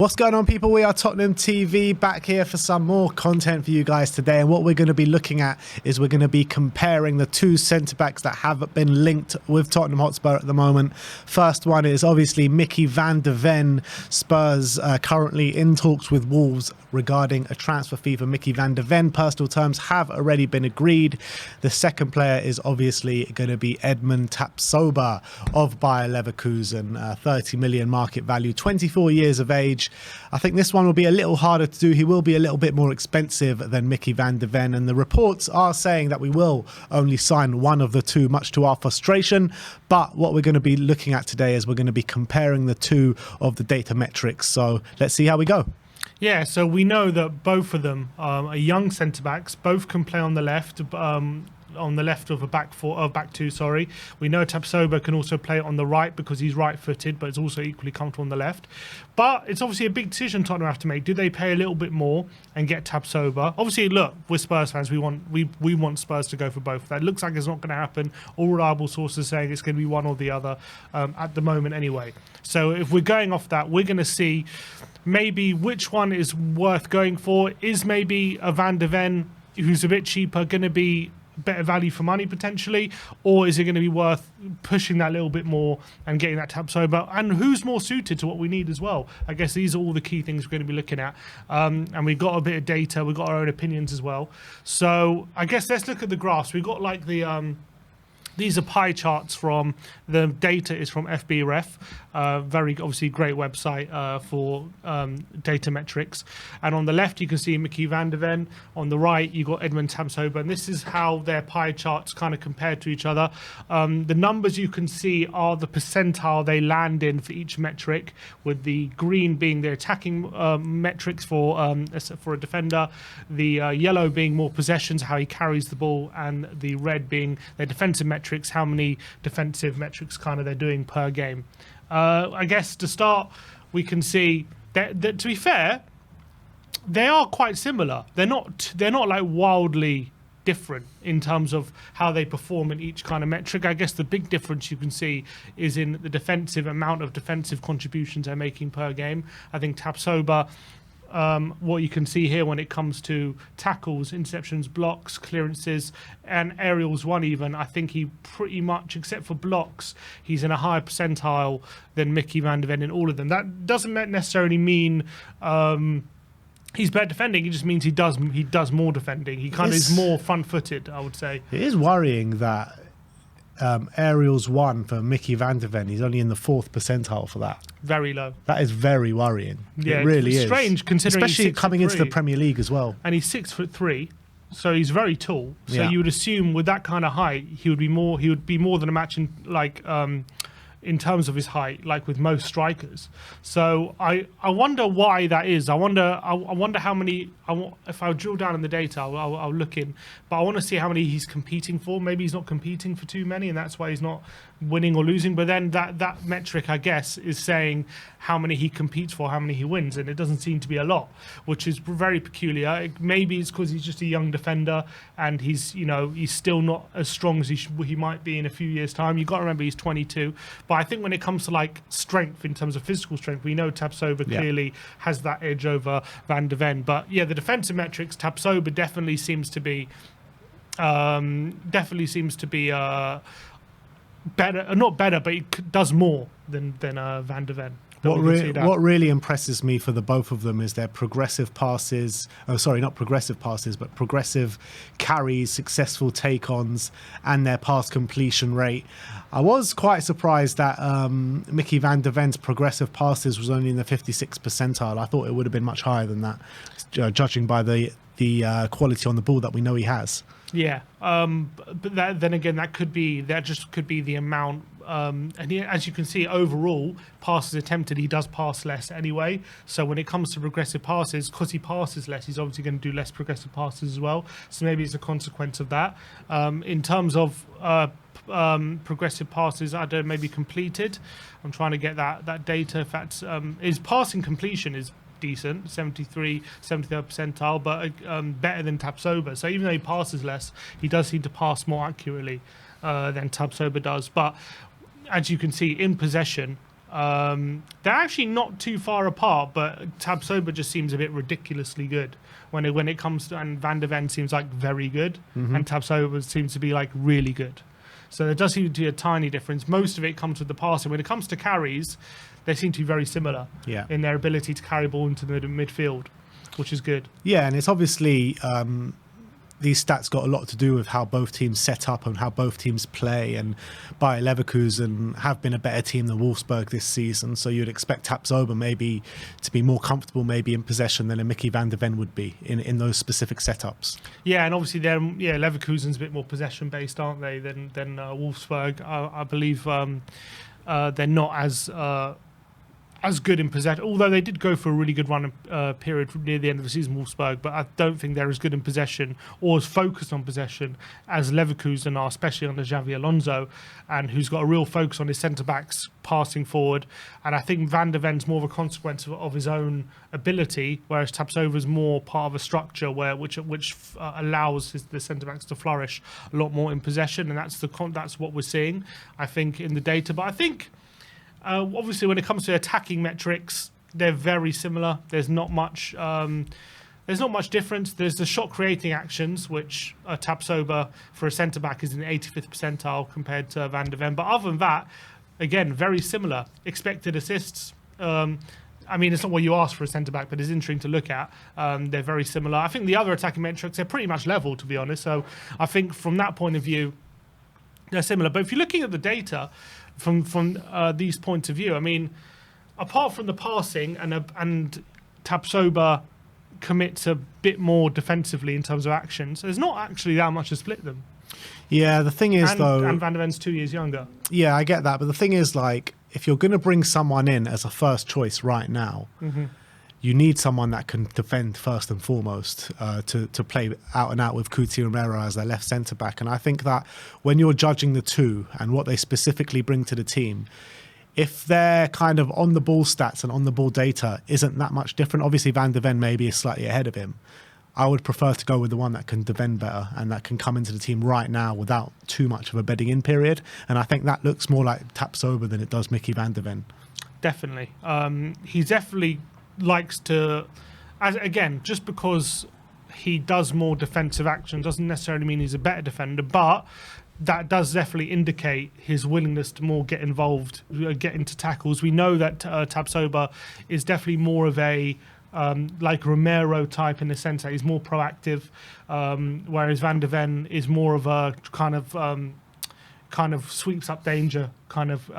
What's going on, people? We are Tottenham TV, back here for some more content for you guys today. And what we're going to be looking at is we're going to be comparing the two centre-backs that have been linked with Tottenham Hotspur at the moment. First one is obviously Micky van de Ven. Spurs currently in talks with Wolves regarding a transfer fee for Micky van de Ven. Personal terms have already been agreed. The second player is obviously going to be Edmund Tapsoba of Bayer Leverkusen, 30 million market value, 24 years of age. I think this one will be a little harder to do. He will be a little bit more expensive than Micky van de Ven, and the reports are saying that we will only sign one of the two, much to our frustration. But what we're going to be looking at today is we're going to be comparing the two of the data metrics. So let's see how we go. Yeah, so we know that both of them are young centre-backs. Both can play on the left. On the left of a back two, sorry. We know Tapsoba can also play on the right because he's right-footed, but it's also equally comfortable on the left. But it's obviously a big decision Tottenham have to make. Do they pay a little bit more and get Tapsoba? Obviously, look, we're Spurs fans. We want Spurs to go for both. That looks like it's not going to happen. All reliable sources saying it's going to be one or the other at the moment anyway. So if we're going off that, we're going to see maybe which one is worth going for. Is maybe a Van de Ven, who's a bit cheaper, going to be better value for money potentially, or is it going to be worth pushing that little bit more and getting that Tapsoba? And who's more suited to what we need as well? I guess these are all the key things we're going to be looking at. And we've got a bit of data, we've got our own opinions as well. So I guess let's look at the graphs. We've got like the these are pie charts from, the data is from FBref, very obviously great website for data metrics. And on the left, you can see Micky van de Ven. On the right, you got Edmund Tapsoba. And this is how their pie charts kind of compare to each other. The numbers you can see are the percentile they land in for each metric, with the green being their attacking metrics for a defender, the yellow being more possessions, how he carries the ball, and the red being their defensive metrics, how many defensive metrics kind of they're doing per game. I guess to start, we can see that to be fair, they are quite similar. They're not like wildly different in terms of how they perform in each kind of metric. I guess the big difference you can see is in the defensive amount of defensive contributions they're making per game. I think Tapsoba, what you can see here when it comes to tackles, interceptions, blocks, clearances, and aerials one even, I think he pretty much, except for blocks, he's in a higher percentile than Micky van de Ven in all of them. That doesn't necessarily mean he's better defending. It just means he does more defending. He kind of is more front-footed, I would say. It is worrying that aerials one for Micky van de Ven, he's only in the 4th percentile for that. Very low. That is very worrying. Yeah, it really it's is. Strange considering especially coming into the Premier League as well. And he's 6'3", so he's very tall. So Yeah. you would assume with that kind of height, he would be more than a match in terms of his height, like with most strikers. So I wonder why that is. I wonder how many. If I drill down in the data, I'll look in. But I want to see how many he's competing for. Maybe he's not competing for too many, and that's why he's not winning or losing. But then that metric, I guess, is saying how many he competes for, how many he wins, and it doesn't seem to be a lot, which is very peculiar. Maybe it's because he's just a young defender and he's still not as strong as he might be in a few years' time. You've got to remember he's 22. But I think when it comes to like strength, in terms of physical strength, we know Tapsoba clearly has that edge over Van de Ven. But yeah, the defensive metrics, Tapsoba definitely seems to be better, not better, but he does more than Van de Ven. What really impresses me for the both of them is their progressive passes. Oh, sorry, not progressive passes, but progressive carries, successful take-ons, and their pass completion rate. I was quite surprised that Micky van de Ven's progressive passes was only in the 56th percentile. I thought it would have been much higher than that, judging by the quality on the ball that we know he has. Yeah, but then again, that could be the amount. And as you can see, overall passes attempted, he does pass less anyway. So when it comes to progressive passes, because he passes less, he's obviously going to do less progressive passes as well. So maybe it's a consequence of that. In terms of progressive passes, I don't know, maybe completed. I'm trying to get that data. If that's his passing completion is decent, 73rd percentile, but better than Tapsoba. So even though he passes less, he does seem to pass more accurately than Tapsoba does. But as you can see, in possession, They're actually not too far apart, but Tapsoba just seems a bit ridiculously good when it comes to, and Van der Ven seems like very good, and Tapsoba seems to be like really good. So there does seem to be a tiny difference. Most of it comes with the passing. When it comes to carries, they seem to be very similar in their ability to carry ball into the midfield, which is good. Yeah, and it's obviously these stats got a lot to do with how both teams set up and how both teams play. And Bayer Leverkusen have been a better team than Wolfsburg this season, so you'd expect Tapsoba maybe to be more comfortable maybe in possession than a Micky van der Ven would be in those specific setups. Yeah, and obviously Leverkusen's a bit more possession based, aren't they, than Wolfsburg. I believe they're not as good in possession, although they did go for a really good run period near the end of the season, Wolfsburg, but I don't think they're as good in possession or as focused on possession as Leverkusen are, especially under Xavi Alonso, and who's got a real focus on his centre-backs passing forward. And I think Van der Ven's more of a consequence of his own ability, whereas Tapsoba's more part of a structure which allows the centre-backs to flourish a lot more in possession, and that's what we're seeing, I think, in the data. But I think obviously, when it comes to attacking metrics, they're very similar. There's not much difference. There's the shot-creating actions, which Tapsoba for a centre-back is in the 85th percentile compared to Van der Ven. But other than that, again, very similar. Expected assists. I mean, it's not what you ask for a centre-back, but it's interesting to look at. They're very similar. I think the other attacking metrics, they're pretty much level, to be honest. So I think from that point of view, they're similar. But if you're looking at the data from these points of view, I mean, apart from the passing and Tapsoba commits a bit more defensively in terms of actions, there's not actually that much to split them. Yeah, the thing is, and Van der Ven's 2 years younger. Yeah, I get that. But the thing is, like, if you're going to bring someone in as a first choice right now, you need someone that can defend first and foremost to play out and out with Cuti Romero as their left centre-back. And I think that when you're judging the two and what they specifically bring to the team, if their kind of on-the-ball stats and on-the-ball data isn't that much different, obviously Van der Ven maybe is slightly ahead of him, I would prefer to go with the one that can defend better and that can come into the team right now without too much of a bedding in period. And I think that looks more like Tapsoba than it does Micky van der Ven. Definitely. He's definitely likes to, again, just because he does more defensive action doesn't necessarily mean he's a better defender, but that does definitely indicate his willingness to more get involved, get into tackles. We know that Tapsoba is definitely more of a like Romero type in the sense that he's more proactive, whereas Van der Ven is more of a kind of sweeps up danger, kind of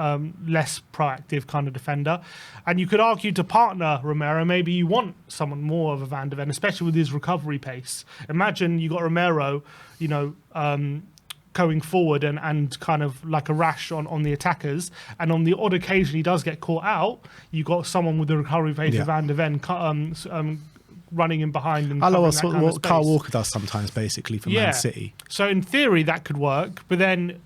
less proactive kind of defender. And you could argue to partner Romero, maybe you want someone more of a Van der Ven, especially with his recovery pace. Imagine you got Romero, going forward and kind of like a rash on the attackers, and on the odd occasion he does get caught out, you got someone with the recovery pace of Van der Ven running in behind. And what Kyle Walker does sometimes, basically, for Man City. So in theory that could work, but then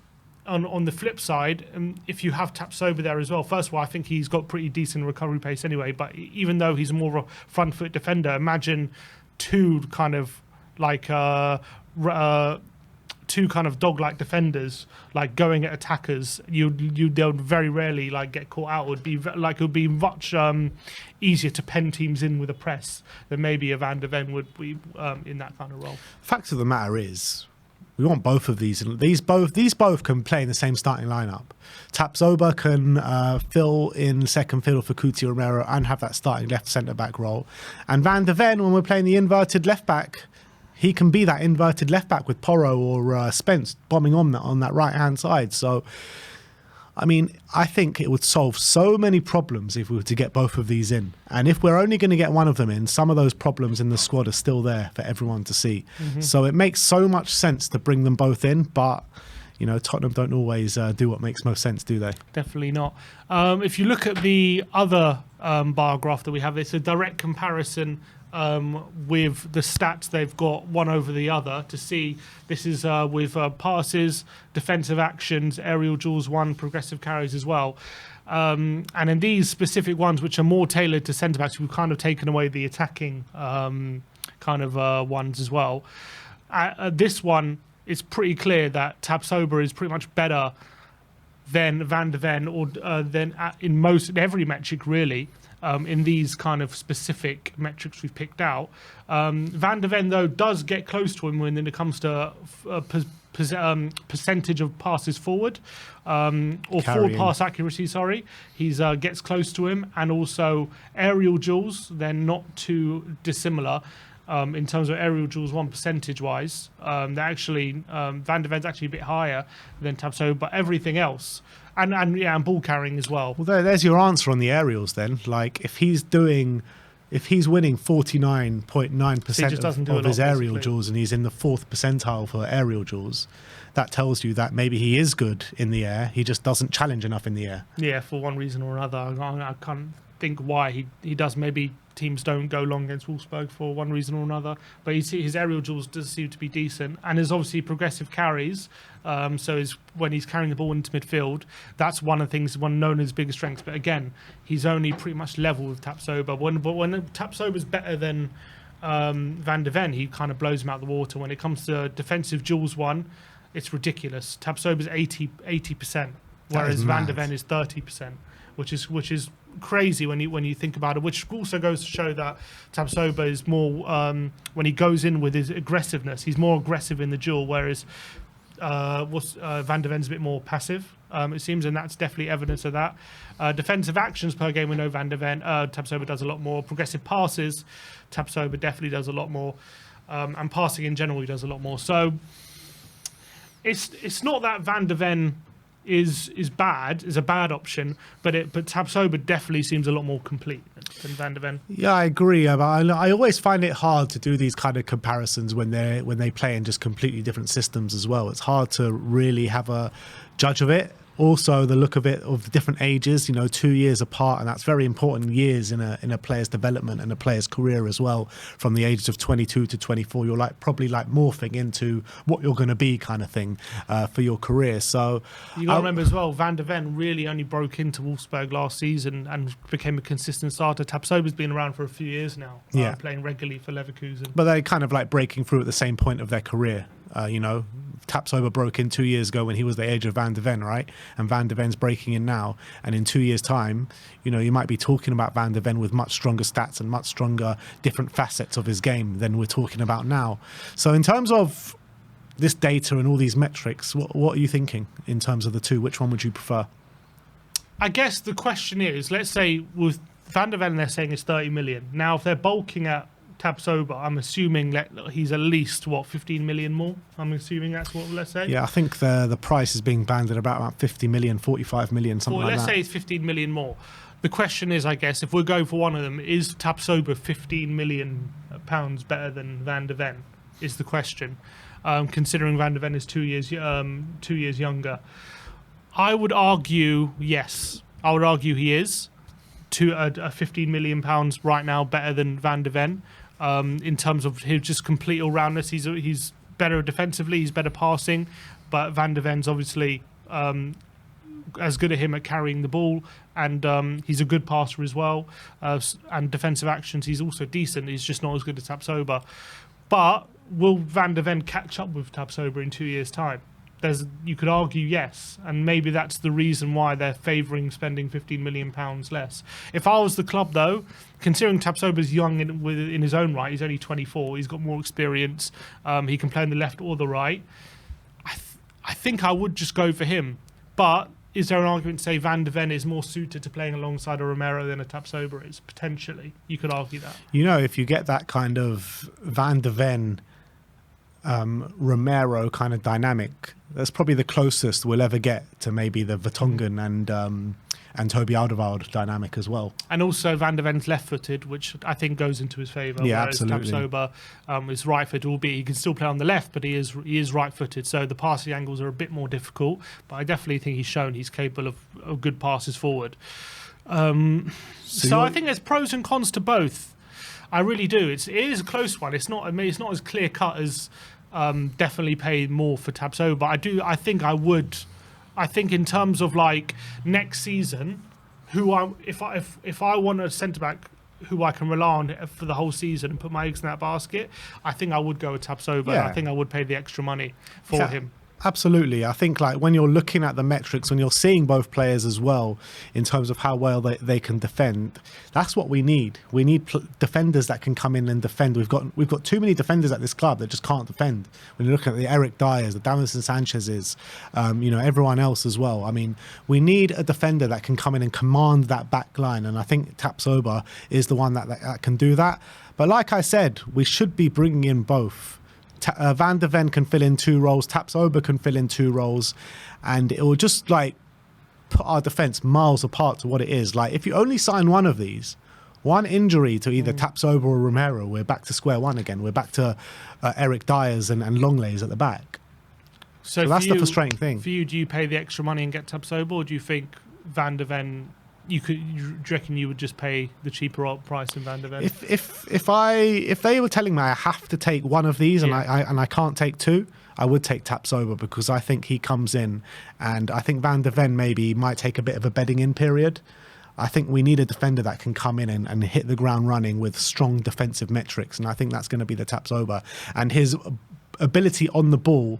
on the flip side, if you have Tapsoba there as well, first of all, I think he's got pretty decent recovery pace anyway, but even though he's more of a front foot defender, imagine two kind of like two kind of dog-like defenders like going at attackers. They'll very rarely like get caught out. It would be much easier to pen teams in with a press than maybe a Van der Ven would be in that kind of role. Fact of the matter is, we want both of these. These both can play in the same starting lineup. Tapsoba can fill in second fiddle for Cuti Romero and have that starting left centre-back role. And Van der Ven, when we're playing the inverted left-back, he can be that inverted left-back with Porro or Spence bombing on that right-hand side. So, I mean, I think it would solve so many problems if we were to get both of these in. And if we're only going to get one of them in, some of those problems in the squad are still there for everyone to see. So it makes so much sense to bring them both in, but Tottenham don't always do what makes most sense, do they? Definitely not. If you look at the other bar graph that we have, it's a direct comparison with the stats they've got one over the other to see. This is with passes, defensive actions, aerial duels, progressive carries as well. And in these specific ones, which are more tailored to centre-backs, we've kind of taken away the attacking ones as well. This one, it's pretty clear that Tapsoba is pretty much better than Van de Ven, or in every metric really. In these kind of specific metrics we've picked out, Van de Ven though does get close to him when it comes to percentage of passes forward, or forward pass accuracy. Sorry, he's gets close to him, and also aerial duels. They're not too dissimilar. In terms of aerial duels, percentage-wise, they're actually Van de Ven's actually a bit higher than Tapsoba, but everything else, and ball carrying as well. Well, there's your answer on the aerials then. Like if he's winning 49.9% of his aerial duels, and he's in the 4th percentile for aerial duels, that tells you that maybe he is good in the air. He just doesn't challenge enough in the air. Yeah, for one reason or another. I can't think why he does. Maybe teams don't go long against Wolfsburg for one reason or another, but you see his aerial duels does seem to be decent, and there's obviously progressive carries. So when he's carrying the ball into midfield, that's one of the things, one known as biggest strengths. But again, he's only pretty much level with Tapsoba. But when Tapsoba's better than Van de Ven, he kind of blows him out of the water. When it comes to defensive duels, it's ridiculous. Tapsoba's 80%, whereas Van de Ven is 30%, which is crazy when you think about it. Which also goes to show that Tapsoba is more when he goes in with his aggressiveness, he's more aggressive in the duel, whereas Van de Ven's a bit more passive. It seems, and that's definitely evidence of that. Defensive actions per game, we know Van de Ven, Tapsoba does a lot more. Progressive passes, Tapsoba definitely does a lot more, and passing in general, he does a lot more. So it's not that Van de Ven is a bad option, but Tapsoba definitely seems a lot more complete than Van de Ven. Yeah, I agree. I always find it hard to do these kind of comparisons when they play in just completely different systems as well. It's hard to really have a judge of it. Also, the look of it, of the different ages, 2 years apart, and that's very important years in a player's development and a player's career as well. From the ages of 22 to 24, you're probably morphing into what you're going to be, kind of thing, for your career. So you got to remember as well, Van de Ven really only broke into Wolfsburg last season and became a consistent starter. Tapsoba's been around for a few years now, playing regularly for Leverkusen. But they're kind of breaking through at the same point of their career. Tapsoba broke in 2 years ago when he was the age of Van de Ven, right? And Van de Ven's breaking in now. And in 2 years' time, you might be talking about Van de Ven with much stronger stats and much stronger different facets of his game than we're talking about now. So in terms of this data and all these metrics, what are you thinking in terms of the two? Which one would you prefer? I guess the question is, let's say with Van de Ven, they're saying it's 30 million. Now, if they're bulking at Tapsoba, I'm assuming he's at least 15 million more. I'm assuming that's what, let's say. Yeah, I think the price is being banded about 50 million, 45 million, something like that. Let's say it's 15 million more. The question is, I guess, if we're going for one of them, is Tapsoba 15 million pounds better than Van de Ven? Is the question. Considering Van de Ven is 2 years younger, I would argue yes. I would argue he is a 15 million pounds right now better than Van de Ven. In terms of his just complete all-roundness, he's better defensively, he's better passing, but Van de Ven's obviously as good at him at carrying the ball, and he's a good passer as well, and defensive actions he's also decent. He's just not as good as Tapsoba. But will Van de Ven catch up with Tapsoba in 2 years' time? You could argue yes, and maybe that's the reason why they're favouring spending £15 million less. If I was the club, though, considering Tapsoba's young in his own right, he's only 24, he's got more experience, he can play on the left or the right, I think I would just go for him. But is there an argument to say Van de Ven is more suited to playing alongside a Romero than a Tapsoba is? Potentially. You could argue that. If you get that kind of Van de Ven Romero kind of dynamic, that's probably the closest we'll ever get to maybe the Vertonghen and Toby Alderweireld dynamic as well. And also Van de Ven's left-footed, which I think goes into his favour. Yeah, whereas absolutely. Tapsoba is right-footed, albeit he can still play on the left, but he is right-footed, so the passing angles are a bit more difficult. But I definitely think he's shown he's capable of good passes forward. So I think there's pros and cons to both. I really do. It is a close one. It's not as clear-cut as definitely pay more for Tapsoba. I think in terms of next season, if I want a centre back who I can rely on for the whole season and put my eggs in that basket, I think I would go with Tapsoba. Yeah. I think I would pay the extra money for him. Absolutely. I think like when you're looking at the metrics, when you're seeing both players as well in terms of how well they can defend, that's what we need. We need defenders that can come in and defend. We've got too many defenders at this club that just can't defend. When you look at the Eric Dyers, the Davinson Sanchez's, everyone else as well. I mean, we need a defender that can come in and command that back line, and I think Tapsoba is the one that can do that. But like I said, we should be bringing in both. Van de Ven can fill in 2 roles, Tapsoba can fill in 2 roles, and it will just like put our defence miles apart to what it is. Like if you only sign one of these, one injury to either Tapsoba or Romero, we're back to square one again. We're back to Eric Dyers and Longlays at the back. So that's the frustrating thing. For you, do you pay the extra money and get Tapsoba, or do you think Van de Ven? Do you reckon you would just pay the cheaper price in Van de Ven? If they were telling me I have to take one of these and I can't take 2, I would take Tapsoba, because I think he comes in, and I think Van de Ven maybe might take a bit of a bedding in period. I think we need a defender that can come in and hit the ground running with strong defensive metrics, and I think that's going to be the Tapsoba. And his ability on the ball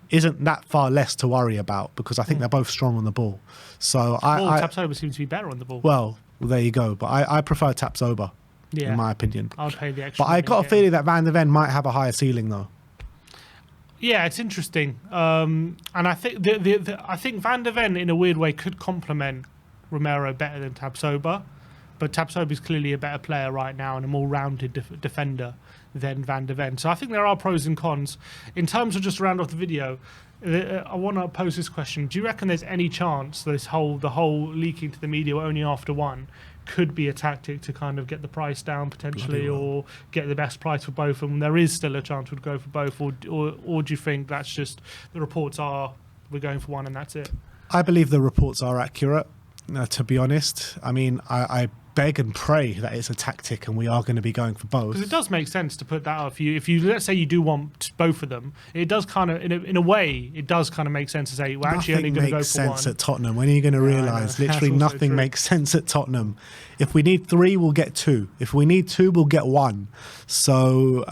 isn't that far less to worry about, because I think they're both strong on the ball. So Tapsoba seems to be better on the ball. Well, there you go. But I prefer Tapsoba, in my opinion. I'll pay the extra. But I got a feeling that Van de Ven might have a higher ceiling, though. Yeah, it's interesting, and I think I think Van de Ven in a weird way could complement Romero better than Tapsoba, but Tapsoba is clearly a better player right now and a more rounded defender than Van de Ven. So I think there are pros and cons. In terms of just to round off the video, I want to pose this question: do you reckon there's any chance the whole leaking to the media only after one could be a tactic to kind of get the price down potentially, or get the best price for both of them? There is still a chance we'd go for both, or do you think that's just the reports are we're going for one and that's it? I believe the reports are accurate. To be honest, I mean, I beg and pray that it's a tactic and we are going to be going for both. Because it does make sense to put that out. If you let's say you do want both of them, it does kind of in a way it does kind of make sense to say we're actually only going to go for one. Nothing makes sense at Tottenham. When are you going to realise literally nothing makes sense at Tottenham? If we need 3, we'll get 2. If we need 2, we'll get 1. So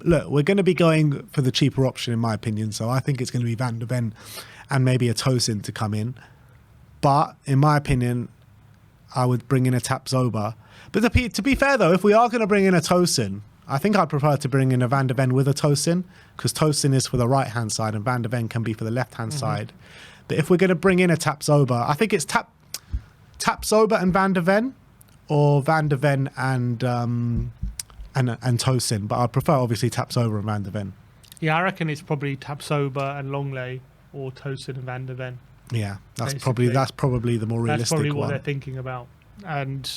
look, we're going to be going for the cheaper option in my opinion. So I think it's going to be Van de Ven and maybe a Tosin to come in. But in my opinion, I would bring in a Tapsoba. But to be fair, though, if we are going to bring in a Tosin, I think I'd prefer to bring in a Van de Ven with a Tosin, because Tosin is for the right-hand side and Van de Ven can be for the left-hand side. But if we're going to bring in a Tapsoba, I think it's Tapsoba and Van de Ven, or Van de Ven and Tosin. But I'd prefer, obviously, Tapsoba and Van de Ven. Yeah, I reckon it's probably Tapsoba and Longley, or Tosin and Van de Ven. Yeah, that's probably the more realistic one. That's probably what they're thinking about. And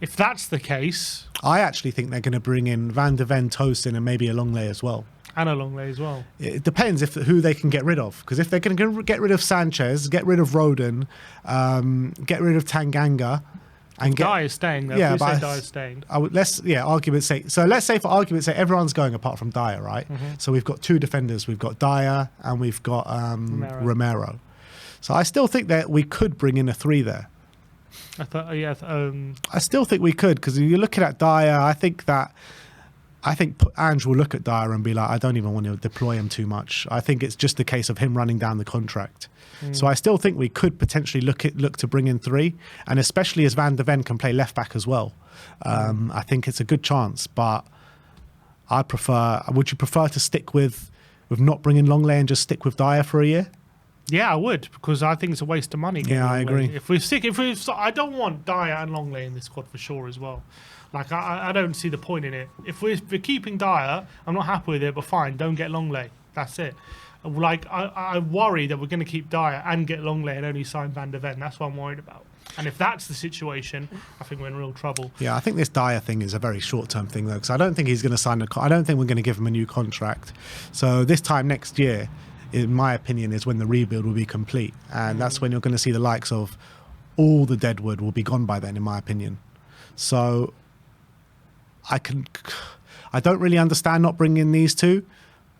if that's the case, I actually think they're going to bring in Van de Ven, Tosin, and maybe a Longley as well. And a Longley as well. It depends who they can get rid of. Because if they're going to get rid of Sanchez, get rid of Rodon, get rid of Tanganga, and Dyer is staying though. Yeah, but Dyer is staying. Argument's sake. So let's say for argument's sake, everyone's going apart from Dyer, right? So we've got 2 defenders. We've got Dyer and we've got Romero. So I still think that we could bring in a 3 there. I still think we could, because if you're looking at Dyer, I think Ange will look at Dyer and be like, I don't even want to deploy him too much. I think it's just a case of him running down the contract. So I still think we could potentially look to bring in 3, and especially as Van de Ven can play left back as well. I think it's a good chance, but would you prefer to stick with not bringing Longley and just stick with Dyer for a year? Yeah, I would, because I think it's a waste of money. Yeah, I agree. I don't want Dyer and Longley in this squad for sure as well. Like, I don't see the point in it. If we're keeping Dyer, I'm not happy with it, but fine, don't get Longley. That's it. Like, I worry that we're going to keep Dyer and get Longley and only sign Van de Ven. That's what I'm worried about. And if that's the situation, I think we're in real trouble. Yeah, I think this Dyer thing is a very short-term thing, though, because I don't think he's going to sign I don't think we're going to give him a new contract. So this time next year, in my opinion, is when the rebuild will be complete. And that's when you're going to see the likes of all the deadwood will be gone by then, in my opinion. So I don't really understand not bringing in these 2.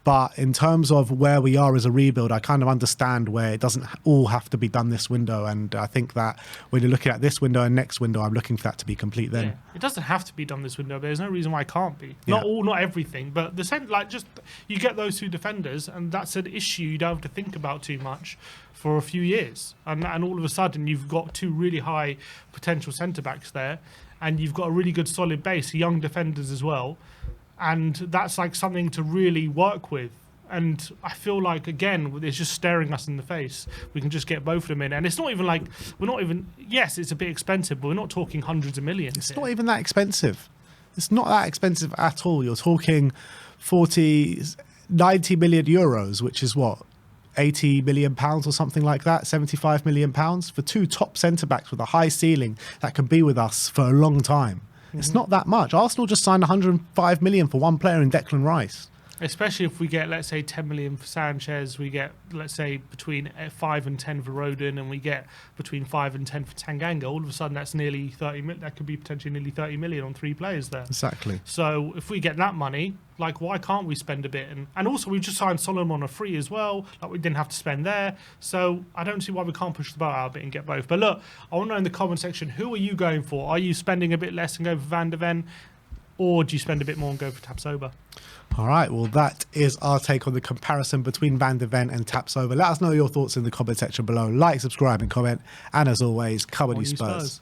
But in terms of where we are as a rebuild, I kind of understand where it doesn't all have to be done this window. And I think that when you're looking at this window and next window, I'm looking for that to be complete then. Yeah. It doesn't have to be done this window, but there's no reason why it can't be. Yeah. Not all, not everything, but just you get those two defenders, and that's an issue you don't have to think about too much for a few years. And all of a sudden, you've got two really high potential centre-backs there, and you've got a really good solid base, young defenders as well. And that's like something to really work with. And I feel like, again, it's just staring us in the face. We can just get both of them in. And it's not even like, yes, it's a bit expensive, but we're not talking hundreds of millions. It's not even that expensive. It's not that expensive at all. You're talking 90 million euros, which is what? 80 million pounds or something like that, 75 million pounds for two top centre-backs with a high ceiling that can be with us for a long time. It's not that much. Arsenal just signed 105 million for one player in Declan Rice. Especially if we get, let's say, 10 million for Sanchez, we get, let's say, between 5 and 10 for Rodon, and we get between 5 and 10 for Tanganga. All of a sudden, that's nearly 30 million. That could be potentially nearly 30 million on 3 players there. Exactly. So if we get that money, like, why can't we spend a bit? And also, we've just signed Solomon on a free as well. Like, we didn't have to spend there. So I don't see why we can't push the boat out a bit and get both. But look, I want to know in the comment section, who are you going for? Are you spending a bit less and go for Van de Ven? Or do you spend a bit more and go for Tapsoba? All right, well, that is our take on the comparison between Van de Ven and Tapsoba. Let us know your thoughts in the comment section below. Like, subscribe, and comment. And as always, come on, you Spurs.